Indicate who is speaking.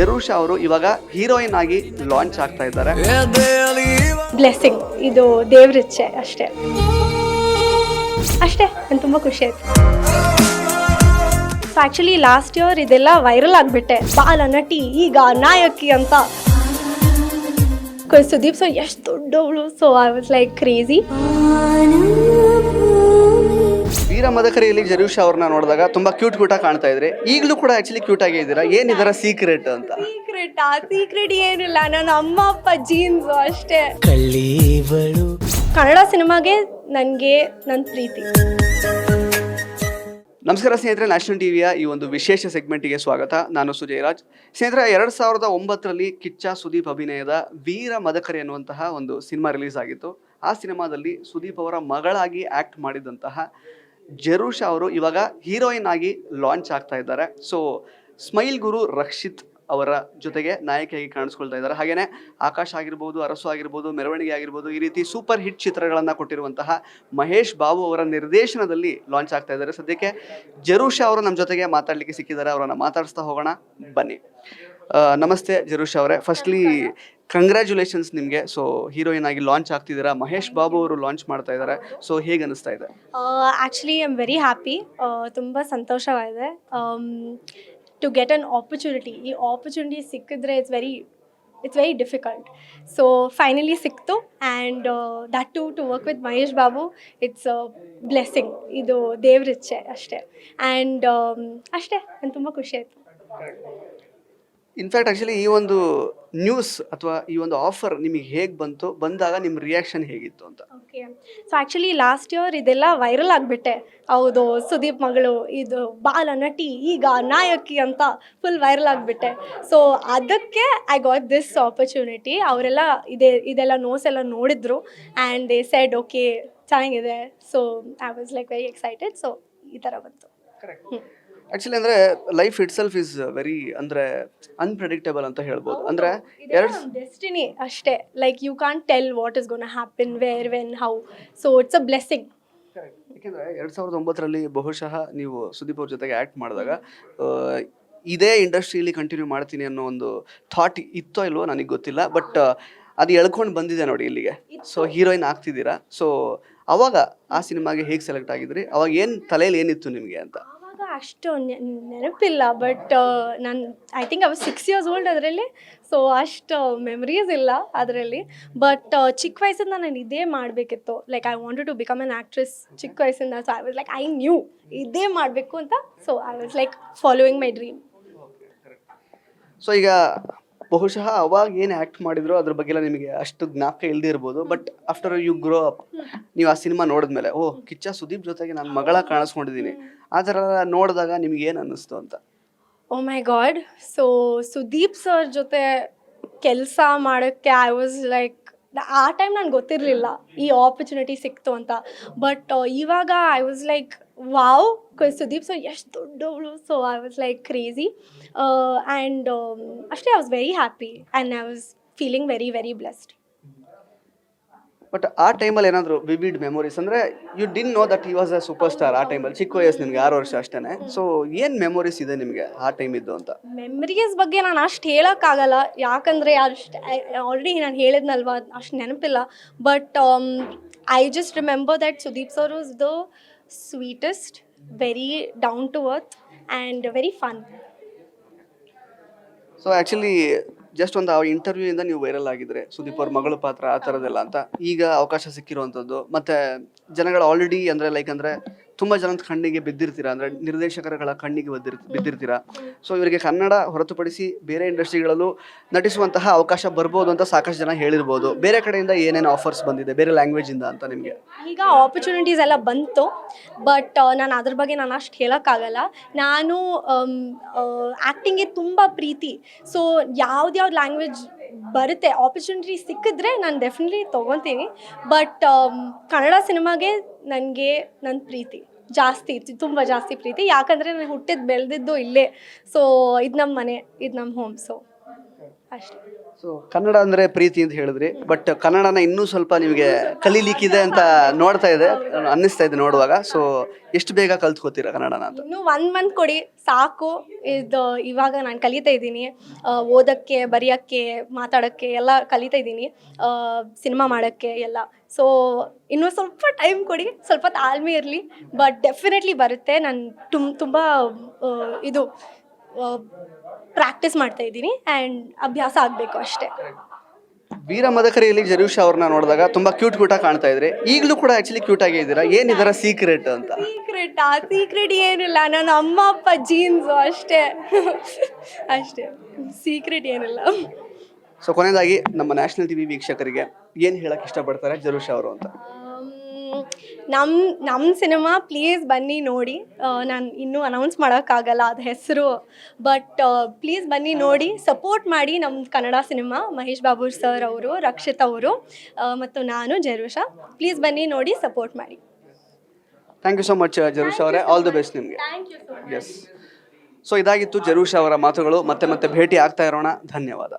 Speaker 1: ಜೆರೂಷಾ ಅವರು ಇವಾಗ ಹೀರೋಯಿನ್ ಆಗಿ ಲಾಂಚ್ ಆಗ್ತಾ ಇದ್ದಾರೆ.
Speaker 2: ಬ್ಲೆಸ್ಸಿಂಗ್, ಇದು ದೇವ್ರಿಚ್ಛೆ ಅಷ್ಟೇ ಅಷ್ಟೇ. ನಂಗೆ ತುಂಬ ಖುಷಿ ಆಯ್ತು. ಸೊ ಆ್ಯಕ್ಚುಲಿ ಲಾಸ್ಟ್ ಇಯರ್ ಇದೆಲ್ಲ ವೈರಲ್ ಆಗಿಬಿಟ್ಟೆ, ಬಾಲ ನಟಿ ಈಗ ನಾಯಕಿ ಅಂತ. ಸುದೀಪ್ ಸರ್ ಎಷ್ಟು ದೊಡ್ಡವಳು. So I was like crazy.
Speaker 1: Veera ಮದಕರಿಯಲ್ಲಿ ಜೆರೂಷಾ ಅವ್ರನ್ನ ನೋಡಿದಾಗ ತುಂಬಾ ಕ್ಯೂಟ್ ಆಗಿ ಕಾಣ್ತಾ ಇದ್ರಿ. ಈಗಲೂ ಕೂಡ ಆಕ್ಚುಲಿ ಕ್ಯೂಟ್ ಆಗೇ ಇದ್ದೀರಾ. ಏನಿದರ ಸೀಕ್ರೆಟ್ ಅಂತ?
Speaker 2: ಸೀಕ್ರೆಟ್ ಏನಿಲ್ಲ, ನನ್ನ ಅಮ್ಮ ಅಪ್ಪ ಜೀನ್ಸ್ ಅಷ್ಟೇ. ಕನ್ನಡ ಸಿನಿಮಾಗೆ ನನಗೆ ನನ್ನ ಪ್ರೀತಿ.
Speaker 1: ನಮಸ್ಕಾರ ಸ್ನೇಹಿತರೆ, ನ್ಯಾಷನಲ್ ಟಿವಿಯ ಈ ಒಂದು ವಿಶೇಷ ಸೆಗ್ಮೆಂಟಿಗೆ ಸ್ವಾಗತ. ನಾನು ಸುಜಯರಾಜ್. ಸ್ನೇಹಿತರೆ, 2009ರಲ್ಲಿ ಕಿಚ್ಚ ಸುದೀಪ್ ಅಭಿನಯದ ವೀರ ಮದಕರಿ ಅನ್ನುವಂತಹ ಒಂದು ಸಿನಿಮಾ ರಿಲೀಸ್ ಆಗಿತ್ತು. ಆ ಸಿನಿಮಾದಲ್ಲಿ ಸುದೀಪ್ ಅವರ ಮಗಳಾಗಿ ಆ್ಯಕ್ಟ್ ಮಾಡಿದಂತಹ ಜೆರೂಷಾ ಅವರು ಇವಾಗ ಹೀರೋಯಿನ್ ಆಗಿ ಲಾಂಚ್ ಆಗ್ತಾ ಇದ್ದಾರೆ. ಸೊ ಸ್ಮೈಲ್ ಗುರು ರಕ್ಷಿತ್ ಅವರ ಜೊತೆಗೆ ನಾಯಕಿಯಾಗಿ ಕಾಣಿಸ್ಕೊಳ್ತಾ ಇದ್ದಾರೆ. ಹಾಗೆಯೇ ಆಕಾಶ್ ಆಗಿರ್ಬೋದು, ಅರಸು ಆಗಿರ್ಬೋದು, ಮೆರವಣಿಗೆ ಆಗಿರ್ಬೋದು, ಈ ರೀತಿ ಸೂಪರ್ ಹಿಟ್ ಚಿತ್ರಗಳನ್ನು ಕೊಟ್ಟಿರುವಂತಹ ಮಹೇಶ್ ಬಾಬು ಅವರ ನಿರ್ದೇಶನದಲ್ಲಿ ಲಾಂಚ್ ಆಗ್ತಾ ಇದ್ದಾರೆ. ಸದ್ಯಕ್ಕೆ ಜೆರೂಷಾ ಅವರು ನಮ್ಮ ಜೊತೆಗೆ ಮಾತಾಡಲಿಕ್ಕೆ ಸಿಕ್ಕಿದ್ದಾರೆ. ಅವರನ್ನು ಮಾತಾಡಿಸ್ತಾ ಹೋಗೋಣ, ಬನ್ನಿ. ನಮಸ್ತೆ ಜೆರೂಷಾ ಅವರೇ, ಫಸ್ಟ್ಲಿ ಕಂಗ್ರ್ಯಾಚುಲೇಷನ್ಸ್ ನಿಮಗೆ. ಸೊ ಹೀರೋಯಿನ್ ಆಗಿ ಲಾಂಚ್ ಆಗ್ತಿದ್ದೀರಾ, ಮಹೇಶ್ ಬಾಬು ಅವರು ಲಾಂಚ್ ಮಾಡ್ತಾ ಇದ್ದಾರೆ. ಸೊ ಹೇಗೆ ಅನಿಸ್ತಾ ಇದೆ?
Speaker 2: Actually I am very happy. ತುಂಬ ಸಂತೋಷವಾಗಿದೆ ಟು ಗೆಟ್ ಅನ್ ಆಪರ್ಚುನಿಟಿ. ಈ ಆಪರ್ಚುನಿಟಿ ಸಿಕ್ಕಿದ್ರೆ it's very difficult. So finally ಸಿಕ್ತು, and that to work with Mahesh Babu, it's blessing, ಇದು ದೇವ್ರಿಚ್ಛೆ ಅಷ್ಟೇ. ಆ್ಯಂಡ್ ಅಷ್ಟೇ, ನಂಗೆ ತುಂಬ ಖುಷಿ ಆಯಿತು.
Speaker 1: ಇನ್ಫ್ಯಾಕ್ಟ್ ಆ್ಯಕ್ಚುಲಿ ಈ ಒಂದು ನ್ಯೂಸ್ ಅಥವಾ ಈ ಒಂದು ಆಫರ್ ನಿಮಗೆ ಹೇಗೆ ಬಂದಾಗ ನಿಮ್ಮ ರಿಯಾಕ್ಷನ್ ಹೇಗಿತ್ತು ಅಂತ?
Speaker 2: Okay, so actually last year ಇದೆಲ್ಲ ವೈರಲ್ ಆಗಿಬಿಟ್ಟೆ. ಹೌದು, ಸುದೀಪ್ ಮಗಳು ಇದು ಬಾಲ ನಟಿ ಈಗ ನಾಯಕಿ ಅಂತ ಫುಲ್ ವೈರಲ್ ಆಗಿಬಿಟ್ಟೆ. ಸೊ ಅದಕ್ಕೆ ಐ ಗಾಟ್ ದಿಸ್ ಆಪರ್ಚುನಿಟಿ. ಅವರೆಲ್ಲ ಇದೆಲ್ಲ ನೋಟ್ಸ್ ಎಲ್ಲ ನೋಡಿದ್ರು, ಆ್ಯಂಡ್ ದೇ ಸೆಡ್ ಓಕೆ ಚೆನ್ನಾಗಿದೆ. So I was like very excited. So ಈ ಥರ ಬಂತು.
Speaker 1: ಆ್ಯಕ್ಚುಲಿ ಅಂದರೆ life itself is very ಅಂದರೆ ಅನ್ಪ್ರೆಡಿಕ್ಟಬಲ್ ಅಂತ ಹೇಳ್ಬೋದು. ಅಂದರೆ
Speaker 2: ಡೆಸ್ಟಿನಿ ಅಷ್ಟೇ. Like you can't tell what is gonna happen, where, when, how. So it's a blessing.
Speaker 1: ಏಕೆಂದರೆ 2009ರಲ್ಲಿ ಬಹುಶಃ ನೀವು ಸುದೀಪ್ ಅವ್ರ ಜೊತೆಗೆ ಆ್ಯಕ್ಟ್ ಮಾಡಿದಾಗ ಇದೇ ಇಂಡಸ್ಟ್ರಿಯಲ್ಲಿ ಕಂಟಿನ್ಯೂ ಮಾಡ್ತೀನಿ ಅನ್ನೋ ಒಂದು ಥಾಟ್ ಇತ್ತೋ ಇಲ್ವೋ ನನಗೆ ಗೊತ್ತಿಲ್ಲ, ಬಟ್ ಅದು ಎಳ್ಕೊಂಡು ಬಂದಿದೆ ನೋಡಿ ಇಲ್ಲಿಗೆ. So heroine ಆಗ್ತಿದ್ದೀರಾ. ಸೊ ಅವಾಗ ಆ ಸಿನಿಮಾಗೆ ಹೇಗೆ ಸೆಲೆಕ್ಟ್ ಆಗಿದ್ರಿ? ಅವಾಗ ಏನು ತಲೆಯಲ್ಲಿ ಏನಿತ್ತು ನಿಮಗೆ ಅಂತ?
Speaker 2: ಅಷ್ಟು ನೆನಪಿಲ್ಲ, ಬಟ್ ನಾನು I think I was 6 years old ಅದರಲ್ಲಿ. ಸೊ ಅಷ್ಟು ಮೆಮರೀಸ್ ಇಲ್ಲ ಅದರಲ್ಲಿ. ಬಟ್ ಚಿಕ್ಕ ವಯಸ್ಸಿಂದ ನಾನು ಇದೇ ಮಾಡಬೇಕಿತ್ತು. Like I wanted to become an actress ಚಿಕ್ಕ ವಯಸ್ಸಿಂದ. So I was like I knew ಇದೇ ಮಾಡಬೇಕು ಅಂತ. So I was like following my dream.
Speaker 1: So ಈಗ ಬಹುಶಃ ಅವಾಗ ಏನು ಆ್ಯಕ್ಟ್ ಮಾಡಿದ್ರು ಅದ್ರ ಬಗ್ಗೆ ಎಲ್ಲ ನಿಮಗೆ ಅಷ್ಟು ಜ್ಞಾಪಕ ಇಲ್ಲದೆ ಇರ್ಬೋದು, but after you grow up, ನೀವು ಆ ಸಿನಿಮಾ ನೋಡಿದ್ಮೇಲೆ ಓ ಕಿಚ್ಚ ಸುದೀಪ್ ಜೊತೆಗೆ ನಾನು ಮಗಳ ಕಾಣಿಸ್ಕೊಂಡಿದ್ದೀನಿ, ಆ ಥರ ನೋಡಿದಾಗ ನಿಮ್ಗೆ ಏನು ಅನ್ನಿಸ್ತು ಅಂತ?
Speaker 2: Oh my god. So Sudeep sir ಜೊತೆ ಕೆಲಸ ಮಾಡೋಕ್ಕೆ ಐ ವಾಸ್ ಲೈಕ್, ಆ ಟೈಮ್ ನನಗೆ ಗೊತ್ತಿರಲಿಲ್ಲ ಈ ಆಪರ್ಚುನಿಟಿ ಸಿಕ್ತು ಅಂತ. ಬಟ್ ಇವಾಗ I was like wow, Sudeep sir ಎಷ್ಟು ದೊಡ್ಡವಳು. So I was like crazy. And ಅಷ್ಟೇ, I was very happy and I was feeling very blessed.
Speaker 1: But ಆ ಟೈಮಲ್ಲಿ ಏನಾದರೂ ವಿವಿಡ್ ಮೆಮೊರೀಸ್ ಅಂದರೆ you didn't know that he was a super star ಆ ಟೈಮಲ್ಲಿ? ಚಿಕ್ಕ ವಯಸ್ಸು ನಿಮಗೆ 6 ವರ್ಷ ಅಷ್ಟೇ. ಸೊ ಏನು ಮೆಮೊರೀಸ್ ಇದೆ ನಿಮಗೆ ಆ ಟೈಮ್ ಇದ್ದು ಅಂತ?
Speaker 2: ಮೆಮರೀಸ್ ಬಗ್ಗೆ ನಾನು ಅಷ್ಟು ಹೇಳೋಕ್ಕಾಗಲ್ಲ, ಯಾಕಂದರೆ ಅಷ್ಟು ಆಲ್ರೆಡಿ ನಾನು ಹೇಳಿದ್ನಲ್ವ, ಅಷ್ಟು ನೆನಪಿಲ್ಲ. But I just remember that Sudeep sir was the sweetest, very down to earth and very fun.
Speaker 1: So actually just ಒಂದು ಆ ಇಂಟರ್ವ್ಯೂಯಿಂದ ನೀವು ವೈರಲ್ ಆಗಿದ್ರೆ ಸುದೀಪ್ ಅವ್ರ ಮಗಳ ಪಾತ್ರ ಆ ಥರದ್ದೆಲ್ಲ ಅಂತ. ಈಗ ಅವಕಾಶ ಸಿಕ್ಕಿರುವಂಥದ್ದು, ಮತ್ತು ಜನಗಳು ಆಲ್ರೆಡಿ ಅಂದರೆ ತುಂಬ ಜನದ ಕಣ್ಣಿಗೆ ಬಿದ್ದಿರ್ತೀರಾ, ಅಂದರೆ ನಿರ್ದೇಶಕರುಗಳ ಕಣ್ಣಿಗೆ ಬಿದ್ದಿರ್ತೀರಾ. ಸೊ ಇವರಿಗೆ ಕನ್ನಡ ಹೊರತುಪಡಿಸಿ ಬೇರೆ ಇಂಡಸ್ಟ್ರಿಗಳಲ್ಲೂ ನಟಿಸುವಂತಹ ಅವಕಾಶ ಬರ್ಬೋದು ಅಂತ ಸಾಕಷ್ಟು ಜನ ಹೇಳಿರ್ಬೋದು. ಬೇರೆ ಕಡೆಯಿಂದ ಏನೇನು ಆಫರ್ಸ್ ಬಂದಿದೆ ಬೇರೆ ಲ್ಯಾಂಗ್ವೇಜಿಂದ ಅಂತ ನಿಮಗೆ?
Speaker 2: ಈಗ ಆಪರ್ಚುನಿಟೀಸ್ ಎಲ್ಲ ಬಂತು, ಬಟ್ ನಾನು ಅದ್ರ ಬಗ್ಗೆ ನಾನು ಅಷ್ಟು ಹೇಳೋಕ್ಕಾಗಲ್ಲ. ನಾನು ಆ್ಯಕ್ಟಿಂಗ್ಗೆ ತುಂಬ ಪ್ರೀತಿ. ಸೊ ಯಾವ್ದು ಲ್ಯಾಂಗ್ವೇಜ್ ಬರುತ್ತೆ, ಆಪರ್ಚುನಿಟಿ ಸಿಕ್ಕಿದ್ರೆ ನಾನು ಡೆಫಿನೆಟ್ಲಿ ತೊಗೊತೀನಿ. ಬಟ್ ಕನ್ನಡ ಸಿನಿಮಾಗೆ ನನಗೆ ನನ್ನ ಪ್ರೀತಿ ಜಾಸ್ತಿ ಇತ್ತು, ತುಂಬ ಜಾಸ್ತಿ ಪ್ರೀತಿ. ಯಾಕಂದರೆ ನಾನು ಹುಟ್ಟಿದ್ದು ಬೆಳೆದಿದ್ದು ಇಲ್ಲೇ. ಸೊ ಇದು ನಮ್ಮ ಮನೆ, ಇದು ನಮ್ಮ ಹೋಮ್. ಸೊ ಅಷ್ಟೇ.
Speaker 1: ಸೊ ಕನ್ನಡ ಅಂದರೆ ಪ್ರೀತಿ ಅಂತ ಹೇಳಿದ್ರಿ, ಬಟ್ ಕನ್ನಡನ ಇನ್ನೂ ಸ್ವಲ್ಪ ನಿಮಗೆ ಕಲೀಲಿಕ್ಕಿದೆ ಅಂತ ಅನ್ನಿಸ್ತಾ ಇದೆ ನೋಡುವಾಗ. ಸೊ ಎಷ್ಟು ಬೇಗ ಕಲ್ತ್ಕೋತೀರಾ ಕನ್ನಡನ ಅಂತ?
Speaker 2: ಇನ್ನೂ 1 ಮಂತ್ ಕೊಡಿ ಸಾಕು. ಇದು ಇವಾಗ ನಾನು ಕಲಿತಾ ಇದ್ದೀನಿ, ಓದೋಕ್ಕೆ, ಬರೆಯೋಕ್ಕೆ, ಮಾತಾಡೋಕ್ಕೆ ಎಲ್ಲ ಕಲಿತಾ ಇದ್ದೀನಿ, ಸಿನಿಮಾ ಮಾಡೋಕ್ಕೆ ಎಲ್ಲ. ಸೊ ಇನ್ನೂ ಸ್ವಲ್ಪ ಟೈಮ್ ಕೊಡಿ, ಸ್ವಲ್ಪ ತಾಳ್ಮೆ ಇರಲಿ, ಬಟ್ ಡೆಫಿನೆಟ್ಲಿ ಬರುತ್ತೆ. ನಾನು ತುಂಬ ಇದು ಪ್ರಾಕ್ಟೀಸ್ ಮಾಡ್ತಾ ಇದ್ದೀನಿ ಆ್ಯಂಡ್ ಅಭ್ಯಾಸ ಆಗಬೇಕು ಅಷ್ಟೇ.
Speaker 1: ವೀರ ಮದಕರಿಯಲ್ಲಿ ಜರೂಷ ಅವ್ರನ್ನ ನೋಡಿದಾಗ ತುಂಬಾ ಕ್ಯೂಟಾಗಿ ಕಾಣ್ತಾ ಇದ್ರಿ. ಈಗಲೂ ಕೂಡ ಆಕ್ಚುಲಿ ಕ್ಯೂಟ್ ಆಗೇ ಇದ್ದೀರಾ. ಏನಿದರ ಸೀಕ್ರೆಟ್ ಅಂತ?
Speaker 2: ಸೀಕ್ರೆಟ್ ಏನಿಲ್ಲ, ನನ್ನ ಅಮ್ಮ ಅಪ್ಪ ಜೀನ್ಸು ಅಷ್ಟೇ. ಅಷ್ಟೇ, ಸೀಕ್ರೆಟ್ ಏನಿಲ್ಲ.
Speaker 1: ಸೊ ಕೊನೆಯದಾಗಿ ನಮ್ಮ ನ್ಯಾಷನಲ್ ಟಿವಿ ವೀಕ್ಷಕರಿಗೆ ಏನು ಹೇಳಕ್ಕೆ ಇಷ್ಟಪಡ್ತಾರೆ ಜರೂಷ ಅವರು ಅಂತ?
Speaker 2: ನಮ್ಮ ಸಿನಿಮಾ ಪ್ಲೀಸ್ ಬನ್ನಿ ನೋಡಿ. ನಾನು ಇನ್ನೂ ಅನೌನ್ಸ್ ಮಾಡೋಕ್ಕಾಗಲ್ಲ ಅದು ಹೆಸರು, ಬಟ್ ಪ್ಲೀಸ್ ಬನ್ನಿ ನೋಡಿ, ಸಪೋರ್ಟ್ ಮಾಡಿ ನಮ್ಮ ಕನ್ನಡ ಸಿನಿಮಾ. ಮಹೇಶ್ ಬಾಬು ಸರ್ ಅವರು, ರಕ್ಷಿತ್ ಅವರು ಮತ್ತು ನಾನು ಜರೂಷ. ಪ್ಲೀಸ್ ಬನ್ನಿ ನೋಡಿ, ಸಪೋರ್ಟ್ ಮಾಡಿ.
Speaker 1: Thank you so much Jarusha ಅವರೇ, ಆಲ್ ದಿ ಬೆಸ್ಟ್ ನಿಮಗೆ.
Speaker 2: Thank you so much.
Speaker 1: Yes, so ಇದಾಗಿತ್ತು ಜರೂಷ ಅವರ ಮಾತುಗಳು. ಮತ್ತೆ ಭೇಟಿ ಆಗ್ತಾ ಇರೋಣ. ಧನ್ಯವಾದ.